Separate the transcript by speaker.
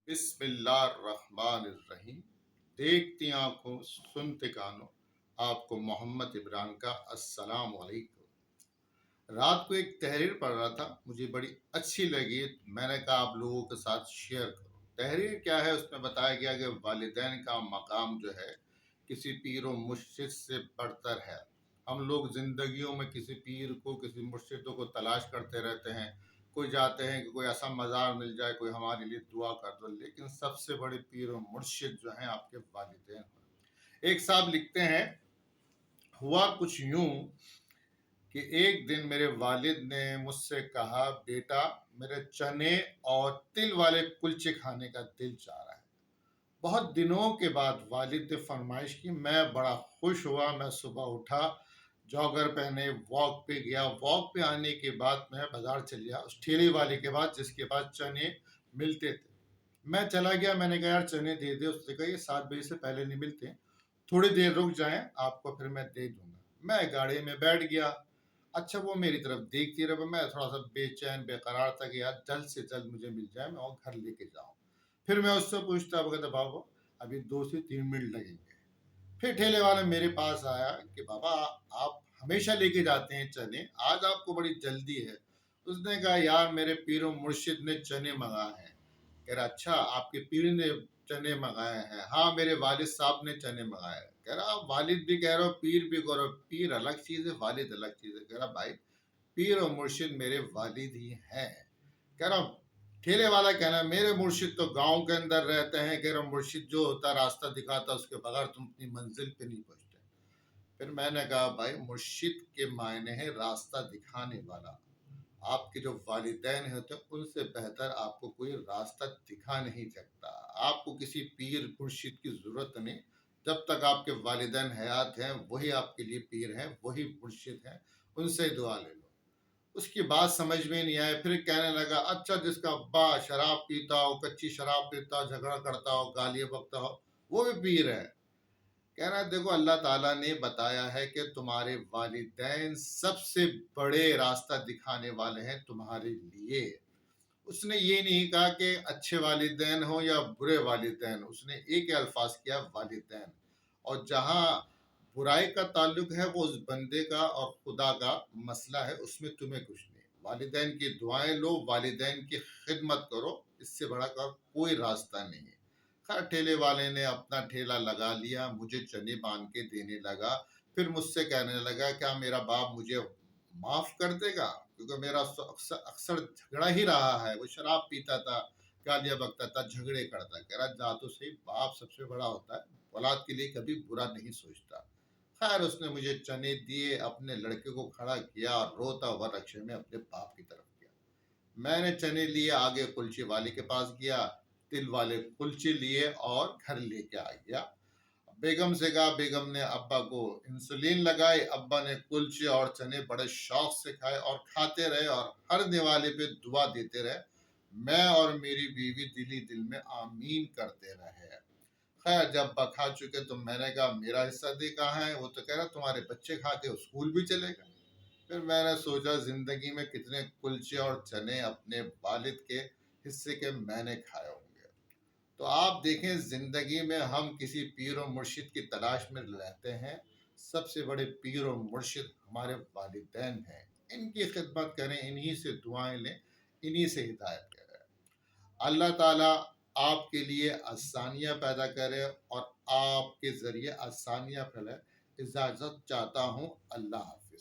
Speaker 1: بسم اللہ الرحمن الرحیم۔ دیکھتی آنکھوں سنتے کانوں، آپ کو محمد عمران کا السلام علیکم۔ رات کو ایک تحریر پڑھ رہا تھا، مجھے بڑی اچھی لگی، میں نے کہا آپ لوگوں کے ساتھ شیئر کروں۔ تحریر کیا ہے؟ اس میں بتایا گیا کہ والدین کا مقام جو ہے کسی پیر و مرشد سے بڑھتر ہے۔ ہم لوگ زندگیوں میں کسی پیر کو، کسی مرشدوں کو تلاش کرتے رہتے ہیں، کوئی جاتے ہیں کہ کوئی ایسا مزار مل جائے، کوئی ہمارے لیے دعا کر دو، لیکن سب سے بڑے پیر و مرشد جو ہیں آپ کے والدین۔ ایک صاحب لکھتے ہیں، ہوا کچھ یوں کہ ایک دن میرے والد نے مجھ سے کہا، بیٹا میرے چنے اور تل والے کلچے کھانے کا دل چاہ رہا ہے۔ بہت دنوں کے بعد والد نے فرمائش کی، میں بڑا خوش ہوا۔ میں صبح اٹھا، جاگر پہنے واک پہ گیا۔ واک پہ آنے کے بعد میں بازار چل گیا، اس ٹھیلے والے کے بعد جس کے پاس چنے ملتے تھے۔ میں چلا گیا، میں نے کہا یار چنے دے دے۔ اس نے کہا یہ 7 بجے سے پہلے نہیں ملتے، تھوڑی دیر رک جائیں، آپ کو پھر میں دے دوں گا۔ میں گاڑی میں بیٹھ گیا۔ اچھا وہ میری طرف دیکھتی رہا، میں تھوڑا سا بے چین بے قرار تھا کہ یار جلد سے جلد مجھے مل جائے، میں اور گھر لے کے جاؤں۔ پھر میں اس سے پوچھتا کہتا بابا ابھی 2 سے 3 منٹ لگیں گے۔ پھر ٹھیلے والا میرے پاس آیا کہ بابا آپ ہمیشہ لے کے جاتے ہیں چنے، آج آپ کو بڑی جلدی ہے۔ اس نے کہا یار میرے پیر و مرشد نے چنے منگائے ہیں۔ کہہ رہا اچھا آپ کے پیر نے چنے منگائے ہیں؟ ہاں میرے والد صاحب نے چنے منگائے ہیں۔ کہہ رہا والد بھی کہہ رہا ہو، پیر بھی کہہ رہا ہو، پیر الگ چیز ہے، والد الگ چیز ہے۔ کہہ رہا بھائی پیر و مرشد میرے والد ہی ہیں۔ کہہ رہا ٹھیلے والا کہنا میرے مرشد تو گاؤں کے اندر رہتے ہیں، کہہ رہا مرشد جو ہوتا راستہ دکھاتا اس کے بغیر تم اپنی منزل پہ نہیں پہنچتے۔ پھر میں نے کہا بھائی مرشد کے معنی ہے راستہ دکھانے والا۔ آپ کے جو والدین ہوتے ہیں ان سے بہتر آپ کو کوئی راستہ دکھا نہیں سکتا۔ آپ کو کسی پیر مرشد کی ضرورت نہیں، جب تک آپ کے والدین حیات ہیں وہی آپ کے لیے پیر ہیں، وہی مرشد ہیں، ان سے دعا لے لو۔ اس کی بات سمجھ میں نہیں آئے، پھر کہنے لگا اچھا جس کا ابا شراب پیتا ہو، کچی شراب پیتا ہو، جھگڑا کرتا ہو، گالیاں بکتا ہو، وہ بھی پیر ہے۔ کہہ رہا ہے دیکھو اللہ تعالیٰ نے بتایا ہے کہ تمہارے والدین سب سے بڑے راستہ دکھانے والے ہیں تمہارے لیے۔ اس نے یہ نہیں کہا کہ اچھے والدین ہوں یا برے والدین، اس نے ایک ہی الفاظ کیا والدین۔ اور جہاں برائی کا تعلق ہے وہ اس بندے کا اور خدا کا مسئلہ ہے، اس میں تمہیں کچھ نہیں۔ والدین کی دعائیں لو، والدین کی خدمت کرو، اس سے بڑا کا کوئی راستہ نہیں ہے۔ خیر ٹھیلے والے نے اپنا ٹھیلا لگا لیا، مجھے چنے باندھ کے دینے لگا۔ پھر مجھ سے کہنے لگا کیا میرا باپ مجھے معاف کر دے گا؟ کیونکہ میرا اکثر جھگڑا ہی رہا ہے، وہ شراب پیتا تھا، گالیاں بکتا تھا، جھگڑے کرتا۔ کہہ رہا جا تو صحیح، باپ سب سے بڑا ہوتا ہے، اولاد کے لیے کبھی برا نہیں سوچتا۔ خیر اس نے مجھے چنے دیے، اپنے لڑکے کو کھڑا کیا اور روتا ہوا رکشے میں اپنے باپ کی طرف گیا۔ میں نے چنے لیے، آگے کلچے والے کے پاس گیا، تل والے کلچے لیے اور گھر لے کے آ گیا۔ بیگم سے کہا، بیگم نے ابا کو انسولین لگائی، ابا نے کلچے اور چنے بڑے شوق سے کھائے اور کھاتے رہے اور ہر دیوالی پہ دعا دیتے رہے۔ میں اور میری بیوی دلی دل میں آمین کرتے رہے۔ خیر جب کھا چکے تو میں نے کہا میرا حصہ دے کہاں ہے؟ وہ تو کہہ رہا تمہارے بچے کھا کے اسکول بھی چلے گئے۔ پھر میں نے سوچا زندگی میں کتنے کلچے اور چنے اپنے والد کے حصے کے میں نے کھائے ہوں گے۔ تو آپ دیکھیں زندگی میں ہم کسی پیر و مرشد کی تلاش میں رہتے ہیں، سب سے بڑے پیر و مرشد ہمارے والدین ہیں۔ ان کی خدمت کریں، انہی سے دعائیں لیں، انہی سے ہدایت کریں۔ اللہ تعالیٰ آپ کے لیے آسانیاں پیدا کرے اور آپ کے ذریعے آسانیاں پھیلائے۔ اجازت چاہتا ہوں، اللہ حافظ۔